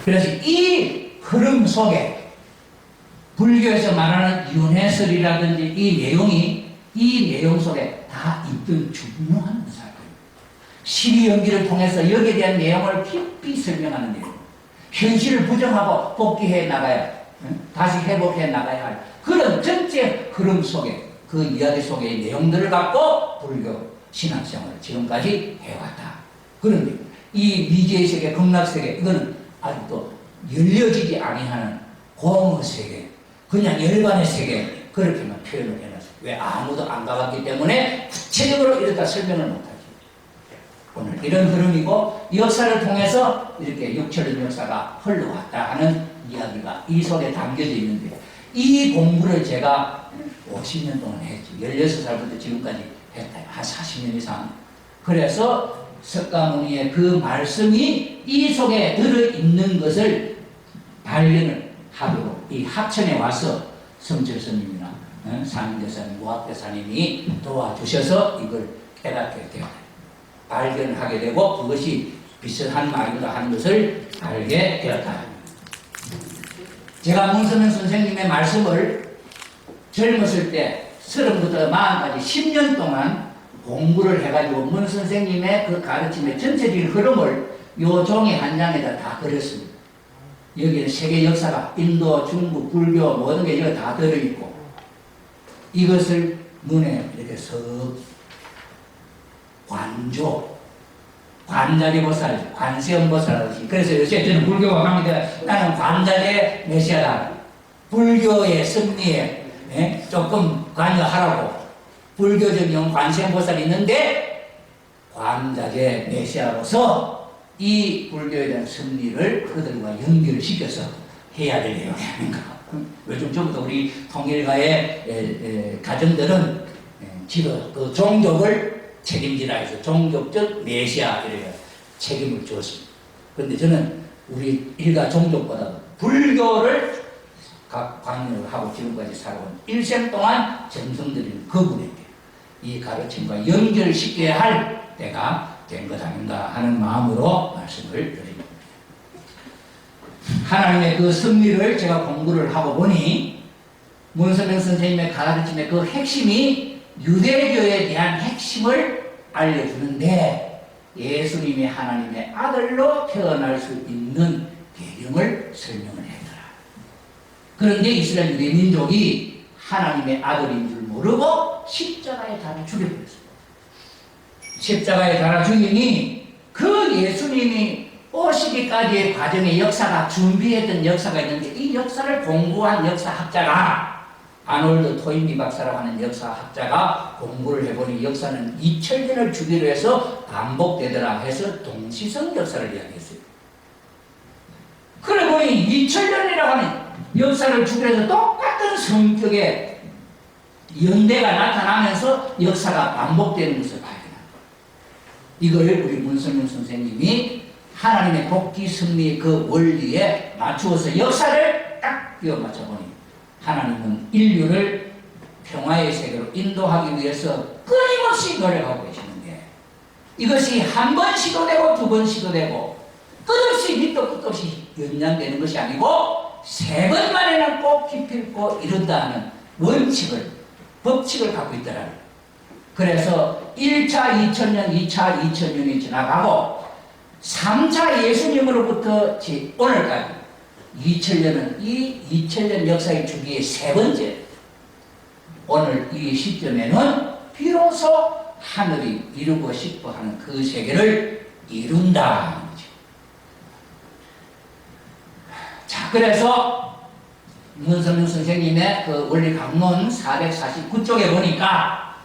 그래서 이 흐름 속에 불교에서 말하는 윤회설이라든지 이 내용 속에 다 있던 중요한 사건입니다. 시리연기를 통해서 여기에 대한 내용을 깊이 설명하는 내용. 현실을 부정하고 복귀해 나가야, 다시 회복해 나가야 할 그런 전체 흐름 속에 그 이야기 속의 내용들을 갖고 불교 신앙생활을 지금까지 해왔다. 그런데 이 미지의 세계, 극락세계, 이거는 아직도 열려지지 아니하는 공의 세계, 그냥 열반의 세계, 그렇게만 표현을 해놨어요. 왜? 아무도 안 가봤기 때문에 구체적으로 이렇다 설명을 못하죠. 오늘 이런 흐름이고 역사를 통해서 이렇게 6천년 역사가 흘러왔다 하는 이야기가 이 속에 담겨져 있는데, 이 공부를 제가 50년 동안 했죠. 16살부터 지금까지 했다. 한 40년 이상. 그래서 석가모니의 그 말씀이 이 속에 들어있는 것을 발견을 하도록 이 합천에 와서 성철 스님이나 상인대사님, 무학대사님이 도와주셔서 이걸 깨닫게 되었다. 발견하게 되고 그것이 비슷한 말인가 하는 것을 알게 되었다. 제가 문선명 선생님의 말씀을 젊었을 때 30부터 40까지 10년 동안 공부를 해가지고 문 선생님의 그 가르침의 전체적인 흐름을 요 종이 한 장에다 다 그렸습니다. 여기는 세계 역사가 인도, 중국, 불교 모든 게 여기 다 들어있고, 이것을 눈에 이렇게 석 관자리보살, 관세음보살. 그래서 요새 저는 불교가 강의돼 나는 관자재 메시아다. 불교의 승리에 조금 관여하라고. 불교적 관세음보살이 있는데 관자재 메시아로서 이 불교에 대한 승리를 그들과 연결을 시켜서 해야 될 내용이 아닌가. 요즘 전부터 우리 통일가의 가정들은 지도 그 종족을 책임지라 해서 종족적 메시아 이렇게 책임을 주었습니다. 그런데 저는 우리 일가 종족보다도 불교를 강요를 하고 지금까지 살아온 일생 동안 정성들인 그분에게 이 가르침과 연결시켜야 할 때가 된 것 아닌가 하는 마음으로 말씀을 드립니다. 하나님의 그 승리를 제가 공부를 하고 보니 문선명 선생님의 가르침의 그 핵심이 유대교에 대한 핵심을 알려주는데, 예수님이 하나님의 아들로 태어날 수 있는 배경을 설명을 했더라. 그런데 이스라엘 유대 민족이 하나님의 아들인 줄 모르고 십자가에 달아 죽여버렸습니다. 십자가에 달아 죽이니 그 예수님이 오시기까지의 과정의 역사가 준비했던 역사가 있는데, 이 역사를 공부한 역사학자가 아놀드 토인비 박사라고 하는 역사학자가 공부를 해보니 역사는 2000년을 주기로 해서 반복되더라 해서 동시성 역사를 이야기했어요. 그래 보니 2000년이라고 하는 역사를 주기로 해서 똑같은 성격의 연대가 나타나면서 역사가 반복되는 것을 발견합니다. 이걸 우리 문선명 선생님이 하나님의 복귀 승리 그 원리에 맞추어서 역사를 딱 끼워 맞춰보니, 하나님은 인류를 평화의 세계로 인도하기 위해서 끊임없이 노력하고 계시는데, 이것이 한 번 시도되고 두 번 시도되고 끝없이 밑도 끝없이 연장되는 것이 아니고 3번 만에는 꼭 기필코 이룬다는 원칙을, 법칙을 갖고 있더라. 그래서 1차 2000년, 2차 2000년이 지나가고 3차 예수님으로부터 오늘까지 2000년은 이 2000년 역사의 주기의 3번째. 오늘 이 시점에는 비로소 하늘이 이루고 싶어 하는 그 세계를 이룬다. 자, 그래서 문선명 선생님의 그 원리 강론 449쪽에 보니까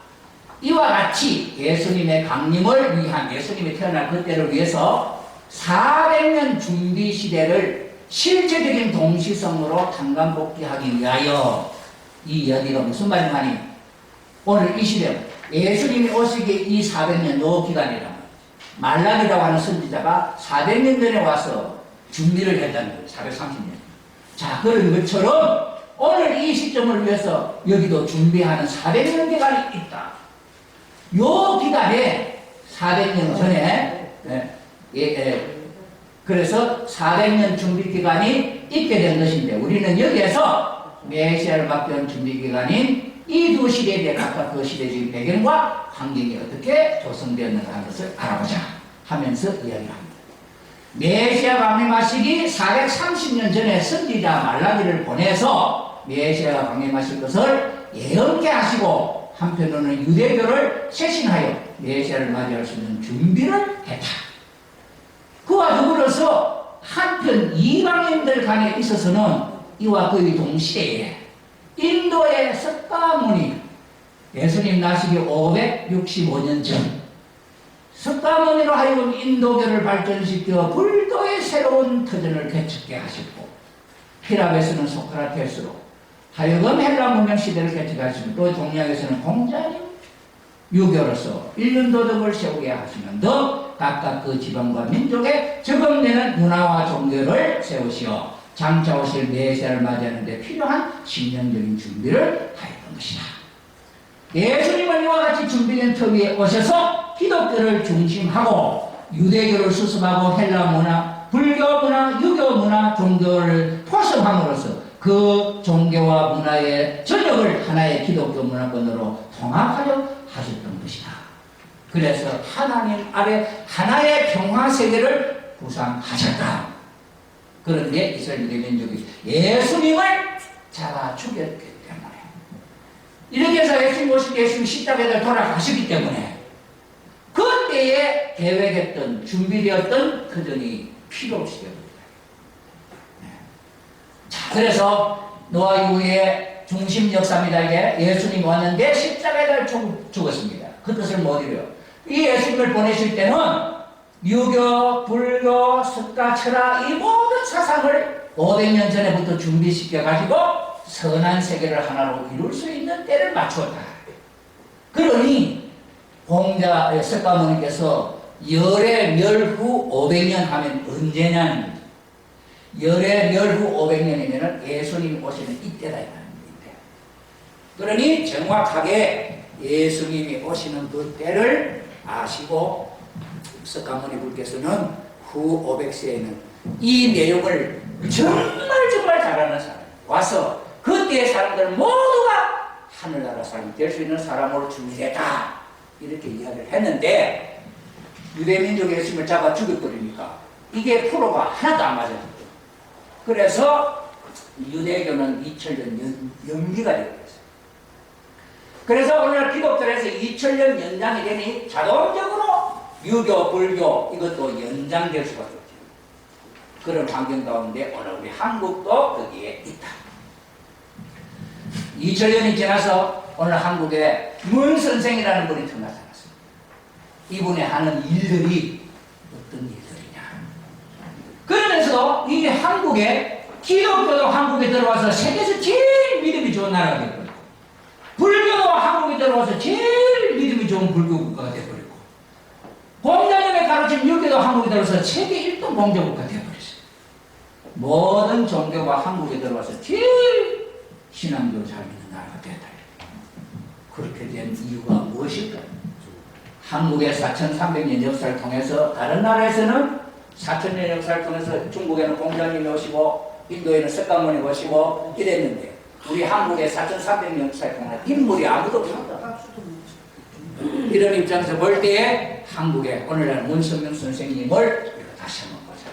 이와 같이 예수님의 강림을 위한, 예수님이 태어날 그때를 위해서 400년 준비 시대를 실제적인 동시성으로 탄감복귀하기 위하여, 이 이야기가 무슨 말이냐니, 오늘 이 시대 예수님이 오시기 이 400년 노 기간이란 말라기라고 하는 선지자가 400년 전에 와서 준비를 했다는 거예요. 430년. 자, 그런 것처럼 오늘 이 시점을 위해서 여기도 준비하는 400년 기간이 있다. 요 기간에 400년 전에 그래서 400년 준비기간이 있게 된 것인데 우리는 여기에서 메시아를 맡겨온 준비기간인 이 두 시대에 대해 각각 그 시대적인 배경과 환경이 어떻게 조성되었는가 하는 것을 알아보자 하면서 이야기를 합니다. 메시아 강림하시기 430년 전에 선지자 말라기를 보내서 메시아가 강림하실 것을 예언케 하시고 한편으로는 유대교를 쇄신하여 메시아를 맞이할 수 있는 준비를 했다. 그와 더불어서 한편 이방인들 간에 있어서는 이와 거의 동시대에 인도의 석가모니 예수님 나시기 565년 전 석가모니로 하여금 인도교를 발전시켜 불교의 새로운 터전을 개척게 하셨고 히랍에서는 소크라테스로 하여금 헬라 문명 시대를 개척하시고 또 동양에서는 공자님 유교로서 일륜도덕을 세우게 하시면서 각각 그 지방과 민족에 적응되는 문화와 종교를 세우시어 장차 오실 메시아를 맞이하는 데 필요한 신령적인 준비를 하였던 것이다. 예수님은 이와 같이 준비된 터 위에 오셔서 기독교를 중심하고 유대교를 수습하고 헬라 문화, 불교 문화, 유교 문화, 종교를 포섭함으로써 그 종교와 문화의 전역을 하나의 기독교 문화권으로 통합하려 하셨던 것이다. 그래서 하나님 아래 하나의 평화세계를 구상하셨다. 그런데 이스라엘 유대 민족이 예수님을 잡아 죽였기 때문에 이렇게 해서 예수님 오실 때 예수님 십자가에 돌아가시기 때문에 그때에 계획했던 준비되었던 터전이 필요 없이 되었습니다. 자, 그래서 노아 이후에 중심 역사입니다. 이게 예수님이 왔는데 십자가에 죽었습니다. 그 뜻을 못 이뤄요. 이 예수님을 보내실 때는 유교, 불교, 석가, 철학 이 모든 사상을 500년 전에부터 준비시켜가지고 선한 세계를 하나로 이룰 수 있는 때를 맞추었다. 그러니 공자 석가모니께서 열의 멸후 500년 하면 언제냐는 거죠. 열의 멸후 500년이면 예수님이 오시는 이때다. 그러니 정확하게 예수님이 오시는 그 때를 아시고 석가모니 분께서는 후 500세에는 이 내용을 정말 잘하는 사람 와서 그때의 사람들 모두가 하늘나라 사람이 될 수 있는 사람으로 준비됐다 이렇게 이야기를 했는데 유대민족의 예수님을 잡아 죽여버리니까 이게 프로가 하나도 안 맞아요. 그래서 유대교는 2000년 연기가 되고 있어요. 그래서 오늘날 기독교에서 2000년 연장이 되니 자동적으로 유교, 불교 이것도 연장될 수밖에 없죠. 그런 환경 가운데 오늘 우리 한국도 거기에 있다. 2000년이 지나서 오늘 한국에 문 선생이라는 분이 태어나지 않았습니다. 이분이 하는 일들이 어떤 일들이냐. 그러면서 이 한국에 기독교도 한국에 들어와서 세계에서 제일 믿음이 좋은 나라가 되어버리고 불교도 한국에 들어와서 제일 믿음이 좋은 불교 국가가 되어버리고 공자님의 가르침 유교도 한국에 들어와서 세계 1등 공자 국가가 되어버렸어요. 모든 종교가 한국에 들어와서 제일 신앙적으로 잘 믿는 나라가 됐다. 그렇게 된 이유가 무엇일까요? 한국의 4300년 역사를 통해서 다른 나라에서는 4000년 역사를 통해서 중국에는 공자님이 오시고 인도에는 석가모니 오시고 이랬는데 우리 한국의 4300년 역사를 통해 인물이 아무도 없습니다. 이런 입장에서 볼 때에 한국에 오늘날 문선명 선생님을 다시 한번 보자.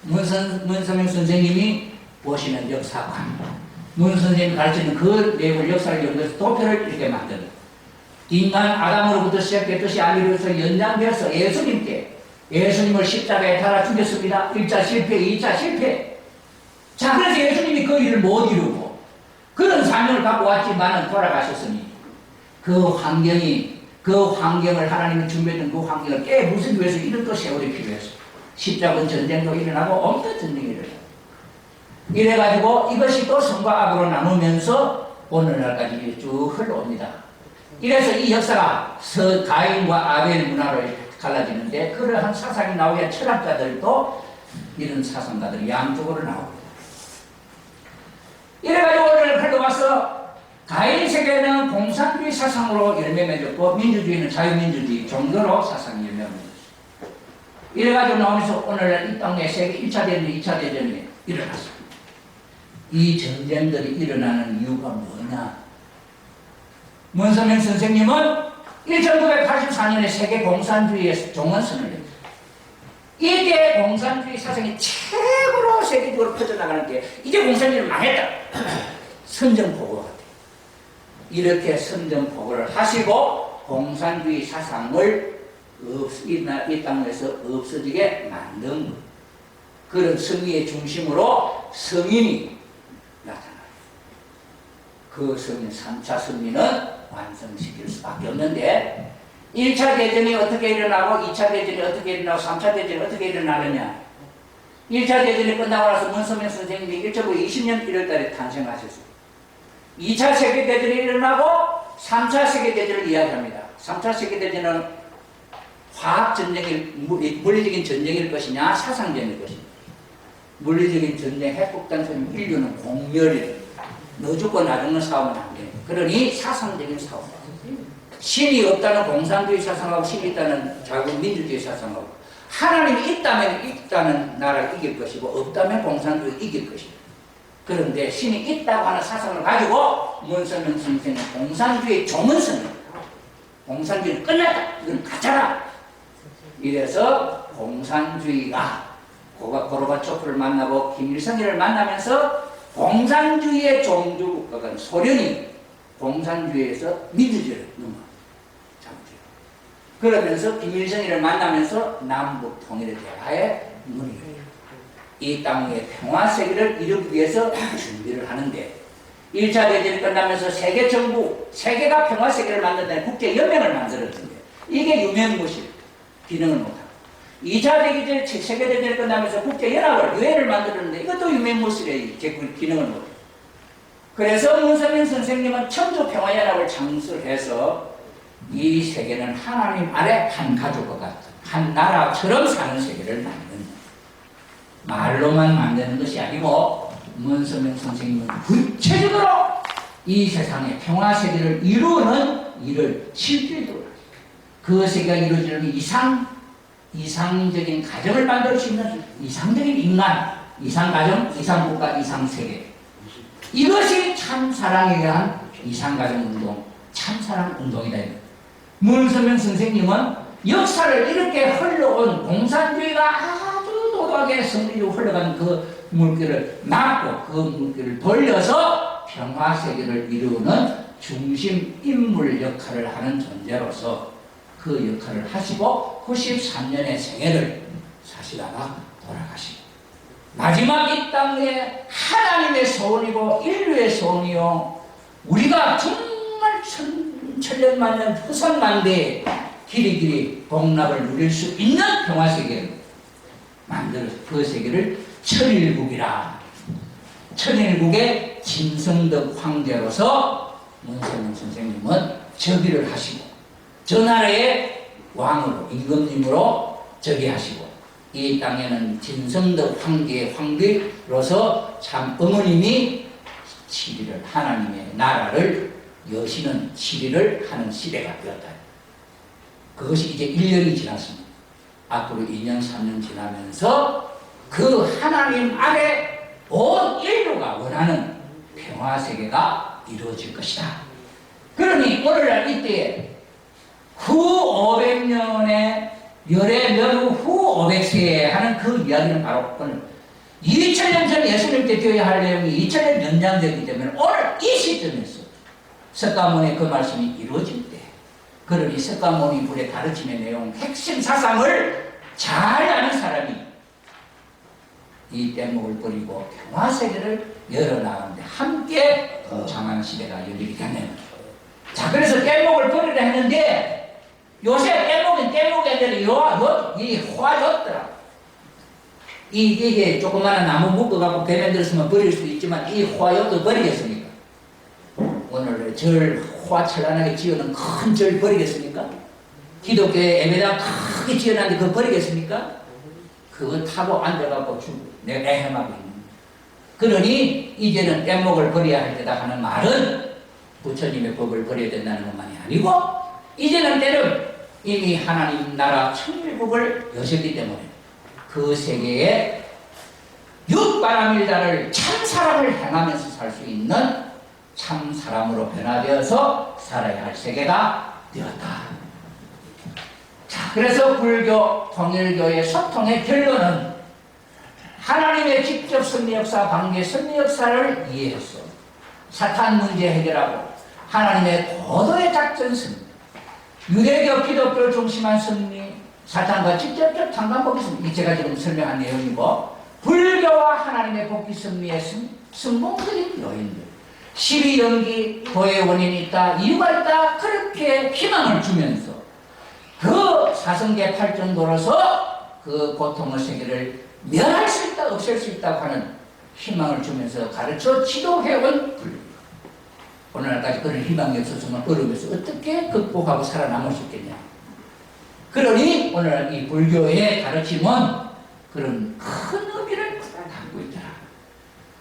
문선명 선생님이 보시는 역사관, 문 선생님이 가르치는 그 내용을 역사를 연구해서 도표를 이렇게 만드는 인간 아담으로부터 시작했듯이 아기로서 연장되어서 예수님께 예수님을 십자가에 달아 죽였습니다. 1차 실패, 2차 실패. 자, 그래서 예수님이 그 일을 못 이루고 그런 사명을 갖고 왔지만은 돌아가셨으니 그 환경을 하나님이 준비했던 그 환경을 깨부수기 위해서 이런 또 세월이 필요했어요. 십자군 전쟁도 일어나고 온갖 전쟁이 일어나고 이래가지고 이것이 또 성과 악으로 나누면서 오늘날까지 쭉 흘러옵니다. 이래서 이 역사가 가인과 아벨 문화로 갈라지는데 그러한 사상이 나오게 철학자들도 이런 사상가들이 양쪽으로 나옵니다. 이래가지고 오늘 흘러와서 가인 세계는 공산주의 사상으로 열매 맺었고 민주주의는 자유민주주의 종교로 사상이 열매 맺었습니다. 이래가지고 나오면서 오늘날 이 땅에 세계 1차 대전, 2차 대전이 일어났습니다. 이 전쟁들이 일어나는 이유가 뭐냐? 문선명 선생님은 1984년에 세계 공산주의의 종언선을 냈어요. 이게 공산주의 사상이 최고로 세계적으로 퍼져나가는 게 이제 공산주의를 망했다. 선전포고가 돼요. 이렇게 선전포고를 하시고 공산주의 사상을 이 땅에서 없어지게 만든 것. 그런 성의의 중심으로 성인이 나타나요. 그 성인, 3차 성인은 완성시킬 수밖에 없는데 1차 대전이 어떻게 일어나고 2차 대전이 어떻게 일어나고 3차 대전이 어떻게 일어나느냐. 1차 대전이 끝나고 나서 문선명 선생님이 1920년 1월달에 탄생하셨어요. 2차 세계대전이 일어나고 3차 세계대전을 이야기합니다. 3차 세계대전은 화학전쟁일, 물리적인 전쟁일 것이냐 사상전일 것이냐. 물리적인 전쟁, 핵폭탄, 인류는 공멸이에요. 너 죽고 나 죽는 싸움은 안 돼요. 그러니 사상적인 싸움. 신이 없다는 공산주의 사상하고 신이 있다는 자국민주주의 사상하고 하나님이 있다는 나라를 이길 것이고 없다면 공산주의 이길 것이다. 그런데 신이 있다고 하는 사상을 가지고 문선명 선생은 공산주의 조문선을 공산주의는 끝났다. 이건 가짜라. 이래서 공산주의가 고르바초프를 만나고 김일성이를 만나면서 공산주의의 종주국가가 소련이 공산주의에서 민주주의를 넘어갑니다. 그러면서 김일성이를 만나면서 남북 통일의 대화에 문을 열어요. 이 땅의 평화세계를 이루기 위해서 준비를 하는데 1차 대전이 끝나면서 세계 정부, 세계가 평화세계를 만든다는 국제연맹을 만들었는데 이게 유명무실, 기능을 못하고 2차 세계대전이 끝나면서 국제연합을, 유엔을 만들었는데 이것도 유명무실의 기능을 못해요. 그래서 문선명 선생님은 천주평화연합을 창설해서 이 세계는 하나님 아래 한 가족과 같은 한 나라처럼 사는 세계를 만드는 말로만 만드는 것이 아니고 문선명 선생님은 구체적으로 이 세상의 평화세계를 이루는 일을 실질적으로 그 세계가 이루어지는 이상적인 가정을 만들 수 있는 이상적인 인간, 이상가정, 이상국가, 이상세계 이것이 참사랑에 대한 이상가정운동, 참사랑운동이다. 문선명 선생님은 역사를 이렇게 흘러온 공산주의가 아주 도도하게 성리적으로 흘러간 그 물길을 막고 그 물길을 돌려서 평화세계를 이루는 중심 인물 역할을 하는 존재로서 그 역할을 하시고 93년의 생애를 사시다가 돌아가시고 마지막 이 땅에 하나님의 소원이고 인류의 소원이요 우리가 정말 천년만년 후선만대의 길이길이 복락을 누릴 수 있는 평화세계를 만들어서 그 세계를 천일국이라 천일국의 김성덕 황제로서 문선명 선생님은 즉위를 하시고 저 나라의 왕으로 임금님으로 즉위하시고 이 땅에는 김성덕 황제의 황비로서 참 어머님이 7일을 하나님의 나라를 여시는 7일을 하는 시대가 되었다. 그것이 이제 1년이 지났습니다. 앞으로 2년, 3년 지나면서 그 하나님 아래 온 인류가 원하는 평화세계가 이루어질 것이다. 그러니 오늘날 이때에 후 500년의 열의 멸후 후 500세에 하는 그 이야기는 바로 오늘 2000년 전 예수님 때 되어야 할 내용이 2000년 연장되기 때문에 오늘 이 시점에서 석가모니의 그 말씀이 이루어질 때 그러니 석가모니 불의 가르침의 내용 핵심 사상을 잘 아는 사람이 이 뗏목을 버리고 평화세계를 열어나가는데 함께 동참하는 시대가 열리게 되네요. 자, 그래서 뗏목을 버리려 했는데 요새 뗏목이 아니라 이 화였더라. 이게 조그마한 나무 묶어갖고 배 만들었으면 버릴 수 있지만 이 화요도 버리겠습니까? 오늘 절 화철란하게 지어놓은 큰 절 버리겠습니까? 기독교의 예배당 크게 지어놨는데 그거 버리겠습니까? 그거 타고 앉아갖고 내가 애행하고 있는 그러니 이제는 뗏목을 버려야 할 때다 하는 말은 부처님의 법을 버려야 된다는 것만이 아니고 이제는 때는 이미 하나님 나라 천일국을 여셨기 때문에 그 세계에 육바라밀다를 참사람을 행하면서 살 수 있는 참사람으로 변화되어서 살아야 할 세계가 되었다. 자, 그래서 불교 통일교의 소통의 결론은 하나님의 직접 승리 역사, 관계 승리 역사를 이해해서 사탄 문제 해결하고 하나님의 고도의 작전 승리, 유대교 기독교를 중심한 승리, 사탄과 직접적 상관복귀 승리, 제가 지금 설명한 내용이고, 불교와 하나님의 복귀 승리의 성공적인 요인들, 12연기, 도의 원인이 있다, 이유가 있다, 그렇게 희망을 주면서 그 사성계 팔전도로서 그 고통의 세계를 면할 수 있다, 없앨 수 있다고 하는 희망을 주면서 가르쳐 지도해온 불교. 오늘날까지 그런 희망이 없었으면 어려움에서 어떻게 극복하고 살아남을 수 있겠냐. 그러니 오늘 이 불교의 가르침은 그런 큰 의미를 담고 있더라.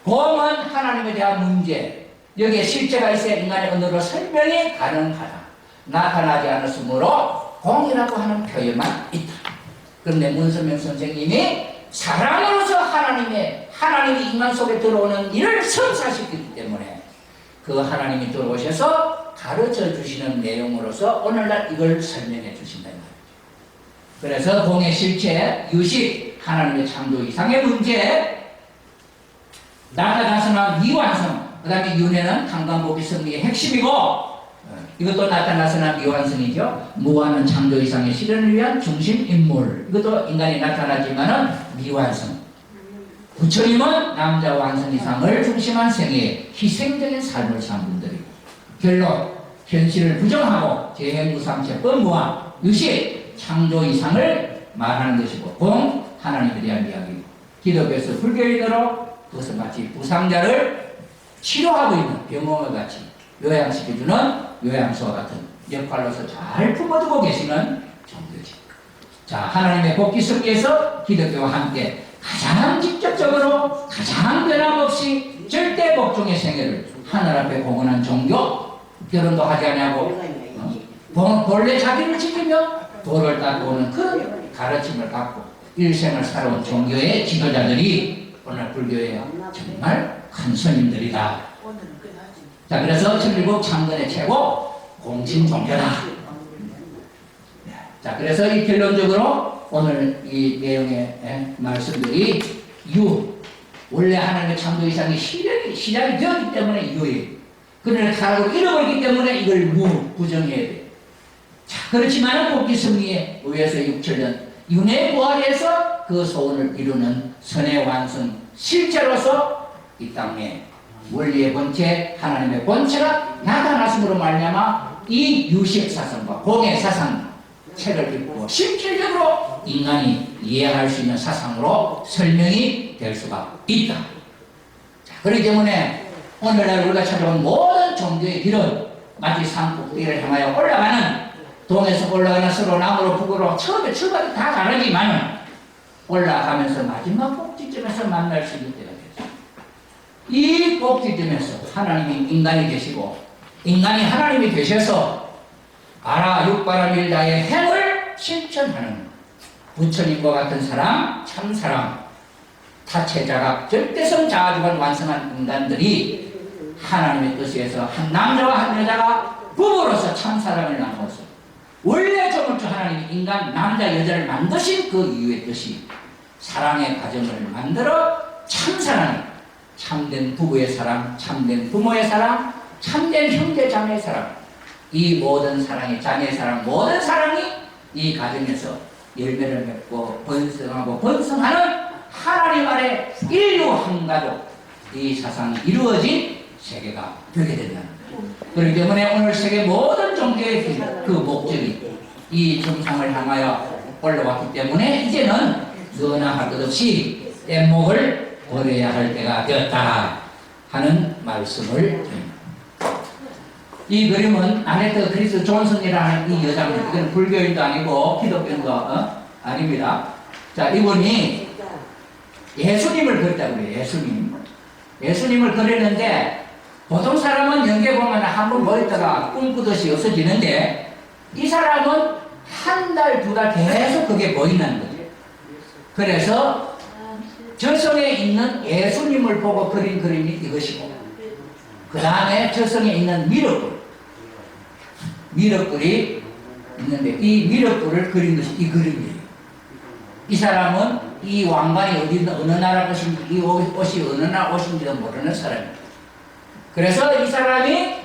공은 하나님에 대한 문제, 여기에 실체가 있어야 인간의 언어로 설명이 가능하다. 나타나지 않았으므로 공이라고 하는 표현만 있다. 그런데 문선명 선생님이 사랑으로서 하나님이 인간 속에 들어오는 일을 성사시키기 때문에 그 하나님이 들어오셔서 가르쳐 주시는 내용으로서 오늘날 이걸 설명해 주신다. 그래서 공의 실체, 유식, 하나님의 창조 이상의 문제, 나타나서는 미완성, 그 다음에 윤회는 강간복귀 승리의 핵심이고, 이것도 나타나서는 미완성이죠. 무한은 창조 이상의 실현을 위한 중심 인물, 이것도 인간이 나타나지만은 미완성. 부처님은 남자 완성 이상을 중심한 생애의 희생적인 삶을 산 분들이고, 결론, 현실을 부정하고 재행무상체법 무한, 유식, 창조 이상을 말하는 것이고, 공, 하나님에 대한 이야기고, 기독교에서 불교인으로 그것은 마치 부상자를 치료하고 있는 병원과 같이 요양시켜주는 요양소와 같은 역할로서 잘 품어두고 계시는 종교지. 자, 하나님의 복귀 승리에서 기독교와 함께 가장 직접적으로 가장 변함없이 절대 복종의 생애를 하늘 앞에 공헌한 종교, 결혼도 하지 않냐고 본래 자기를 지키며 도를 닦아오는 그런 가르침을 갖고 일생을 살아온 종교의 지도자들이 오늘 불교의 정말 큰 스님들이다. 자, 그래서 천일국 창건의 최고 공신 종교다. 자, 그래서 이 결론적으로 오늘 이 내용의 말씀들이 원래 하나님의 창조 이상이 시작이 되었기 때문에 유예요. 그러나 타락을 잃어버리기 때문에 이걸 부정해야 돼. 자, 그렇지만 복귀 승리에 의해서 6천년 윤회 부활에서 그 소원을 이루는 선의 완성 실제로서 이 땅에 원리의 본체, 하나님의 본체가 나타났음으로 말미암아 이 유식 사상과 공의 사상 책을 읽고 실질적으로 인간이 이해할 수 있는 사상으로 설명이 될 수가 있다. 자, 그렇기 때문에 오늘날 우리가 찾아온 모든 종교의 길은 마치 산 꼭대기를 향하여 올라가는, 동에서 올라가는 서로 남으로 북으로 처음에 출발이 다 다르지만 올라가면서 마지막 꼭지점에서 만날 수 있는 때가 되죠. 이 꼭지점에서 하나님이 인간이 되시고 인간이 하나님이 되셔서 아라 육바라밀다의 행을 실천하는 부처님과 같은 사람, 참사람, 타체자각, 절대성 자아주관 완성한 인간들이 하나님의 뜻에서 한 남자와 한 여자가 부부로서 참사람을 나누어서 원래 조물주 하나님이 인간, 남자, 여자를 만드신 그 이유의 뜻이 사랑의 가정을 만들어 참사랑, 참된 부부의 사랑, 참된 부모의 사랑, 참된 형제 자매의 사랑, 이 모든 사랑의 자매의 사랑, 모든 사랑이 이 가정에서 열매를 맺고 번성하고 번성하는 하나님 아래 인류 한 가족, 이 사상이 이루어진 세계가 되게 된다는 거예요. 그렇기 때문에 오늘 세계 모든 종교의 그 목적이 이 정상을 향하여 올라왔기 때문에 이제는 너나 할 것 없이 뗏목을 버려야 할 때가 되었다 하는 말씀을 드립니다. 이 그림은 아네트 크리스 존슨이라는 이 여자입니다. 이건 불교인도 아니고 기독교인도 아닙니다. 자, 이분이 예수님을 그렸다고 그래요. 예수님을 그렸는데 보통 사람은 연계 보면 한번 뭐 있다가 꿈꾸듯이 없어지는데 이 사람은 한 달, 두 달 계속 그게 보이는 거죠. 그래서 저성에 있는 예수님을 보고 그린 그림이 이것이고, 그 다음에 저성에 있는 미륵불이 있는데, 이 미륵불을 그린 것이 이 그림이에요. 이 사람은 이 왕관이 어느 나라 것인지, 이 옷이 어느 나라 옷인지도 모르는 사람입니다. 그래서 이 사람이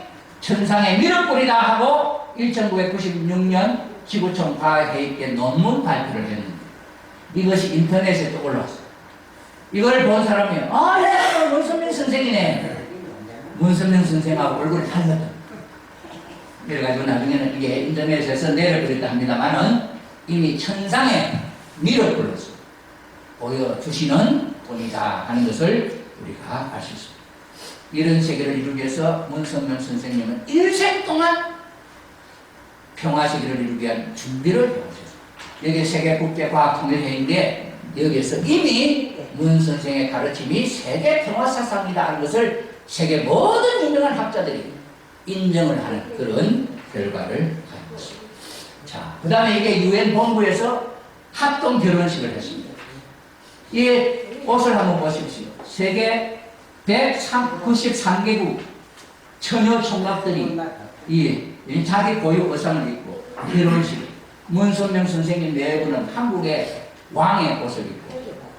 천상의 미륵불이다 하고 1996년 지구촌 과학회의 때 논문 발표를 했는데, 이것이 인터넷에 또 올라왔어요. 이걸 본 사람이 예, 문선명 선생이네. 문선명 선생하고 얼굴이 달랐다. 그래가지고 나중에는 이게 인터넷에서 내려버렸다 합니다만은 이미 천상의 미륵불로서 보여주시는 분이다 하는 것을 우리가 알 수 있습니다. 이런 세계를 이루기 위해서 문선명 선생님은 일생 동안 평화세계를 이루기 위한 준비를 해오셨습니다. 여기 세계국제과학통일회의인데 여기에서 이미 문 선생의 가르침이 세계 평화사상이다 하는 것을 세계 모든 유명한 학자들이 인정을 하는 그런 결과를 가지고 있습니다. 자, 그 다음에 이게 UN 본부에서 합동 결혼식을 했습니다. 이 옷을 한번 보십시오. 세계 193개국 처녀 총각들이 이 자기 고유 의상을 입고 결혼식, 문선명 선생님 내부는 한국의 왕의 옷을 입고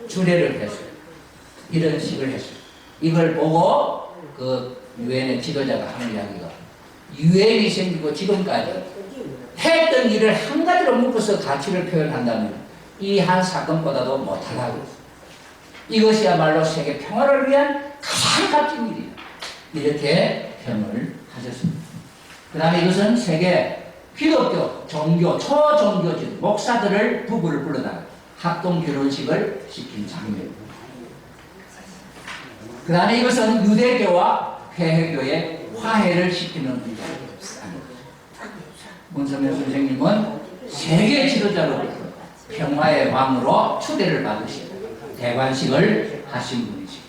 주례를 했어요. 이런 식을 했어요. 이걸 보고 그 유엔의 지도자가 하는 이야기가, 유엔이 생기고 지금까지 했던 일을 한 가지로 묶어서 가치를 표현한다면 이 한 사건보다도 못하다고 했어요. 이것이야말로 세계 평화를 위한 가장 값진 일이다. 이렇게 평을 하셨습니다. 그 다음에 이것은 세계 기독교 종교 초종교적 목사들을 부부를 불러다가 합동 결혼식을 시킨 장면입니다. 그 다음에 이것은 유대교와 회회교의 화해를 시키는 의미가 있습니다. 문선명 선생님은 세계 지도자로부터 평화의 왕으로 초대를 받으시고 대관식을 하신 분이시고,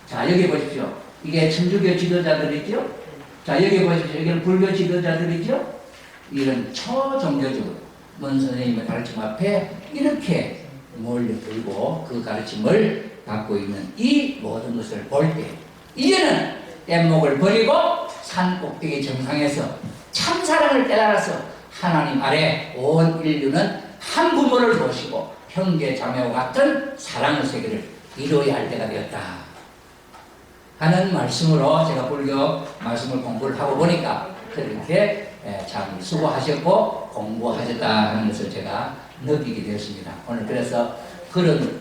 자 여기 보십시오. 이게 천주교 지도자들이죠. 자 여기 보십시오. 여기는 불교 지도자들이죠. 이런 초종교적으로 문 선생님의 가르침 앞에 이렇게 몰려들고 그 가르침을 받고 있는 이 모든 것을 볼 때 이제는 뗏목을 버리고 산 꼭대기 정상에서 참사랑을 깨달아서 하나님 아래 온 인류는 한 부모를 모시고 형제 자매와 같은 사랑의 세계를 이루어야 할 때가 되었다 하는 말씀으로, 제가 불교 말씀을 공부를 하고 보니까 그렇게 참 수고하셨고 공부하셨다 하는 것을 제가 느끼게 되었습니다. 오늘 그래서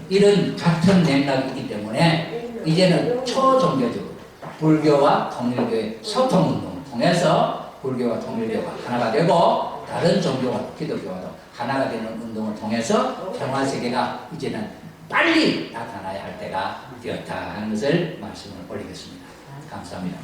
이런 같은 맥락이 있기 때문에 이제는 초종교적으로 불교와 통일교의 소통운동을 통해서 불교와 통일교가 하나가 되고 다른 종교와 기독교와도 하나가 되는 운동을 통해서 평화세계가 이제는 빨리 나타나야 할 때가 되었다 하는 것을 말씀을 올리겠습니다. 감사합니다.